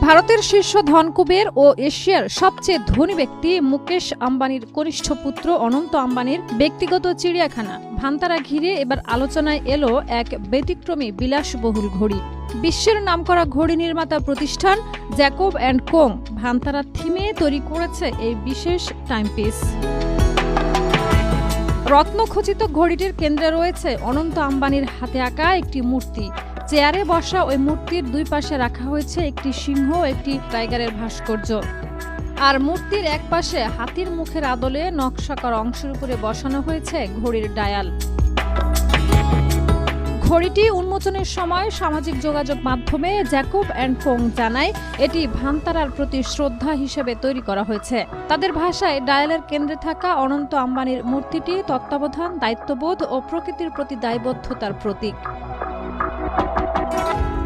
ভারতের শীর্ষ ধনকুবের ও এশিয়ার সবচেয়ে ধনী ব্যক্তি মুকেশ আম্বানির কনিষ্ঠ পুত্র অনন্ত আম্বানির ব্যক্তিগত চিড়িয়াখানা ভান্তারা ঘিরে এবার আলোচনায় এলো এক ব্যতিক্রমী বিলাসবহুল ঘড়ি। বিশ্বের নামকরা ঘড়ি নির্মাতা প্রতিষ্ঠান জ্যাকব অ্যান্ড কোং ভান্তারা থিমে তৈরি করেছে এই বিশেষ টাইমপিস। রত্নখচিত ঘড়িটির কেন্দ্রে রয়েছে অনন্ত আম্বানির হাতে আঁকা একটি মূর্তি। চেয়ারে বসা ওই মূর্তির দুই পাশে রাখা হয়েছে একটি সিংহ ও একটি টাইগারের ভাস্কর্য। আর মূর্তির এক পাশে হাতির মুখের আদলে নকশা করা অংশের উপরে বসানো হয়েছে ঘড়ির ডায়াল। ঘড়িটি উন্মোচনের সময় সামাজিক যোগাযোগ মাধ্যমে জ্যাকব অ্যান্ড কোং জানায় এটি ভান্তারার প্রতি শ্রদ্ধা হিসেবে তৈরি করা হয়েছে। তাদের ভাষায় ডায়ালের কেন্দ্রে থাকা অনন্ত আম্বানির মূর্তিটি তত্ত্বাবধান, দায়িত্ববোধ ও প্রকৃতির প্রতি দায়বদ্ধতার প্রতীক।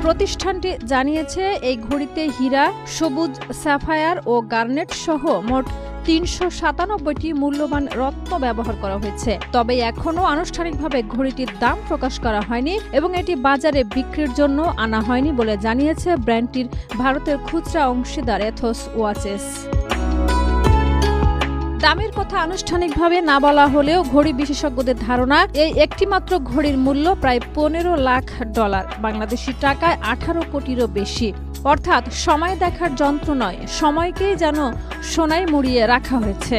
প্রতিষ্ঠানটি জানিয়েছে এই ঘড়িতে হীরা, সবুজ স্যাফায়ার ও গার্নেট সহ মোট ৩৯৭টি মূল্যবান রত্ন ব্যবহার করা হয়েছে। তবে এখনও আনুষ্ঠানিকভাবে ঘড়িটির দাম প্রকাশ করা হয়নি এবং এটি বাজারে বিক্রির জন্য আনা হয়নি বলে জানিয়েছে ব্র্যান্ডটির ভারতের খুচরা অংশীদার এথোস ওয়াচেস। দামের কথা আনুষ্ঠানিকভাবে না বলা হলেও ঘড়ি বিশেষজ্ঞদের ধারণা এই একটিমাত্র ঘড়ির মূল্য প্রায় $15 লাখ, বাংলাদেশি টাকায় 18 কোটিরও বেশি। অর্থাৎ সময় দেখার যন্ত্র নয়, সময়কেই যেন সোনায় মুড়িয়ে রাখা হয়েছে।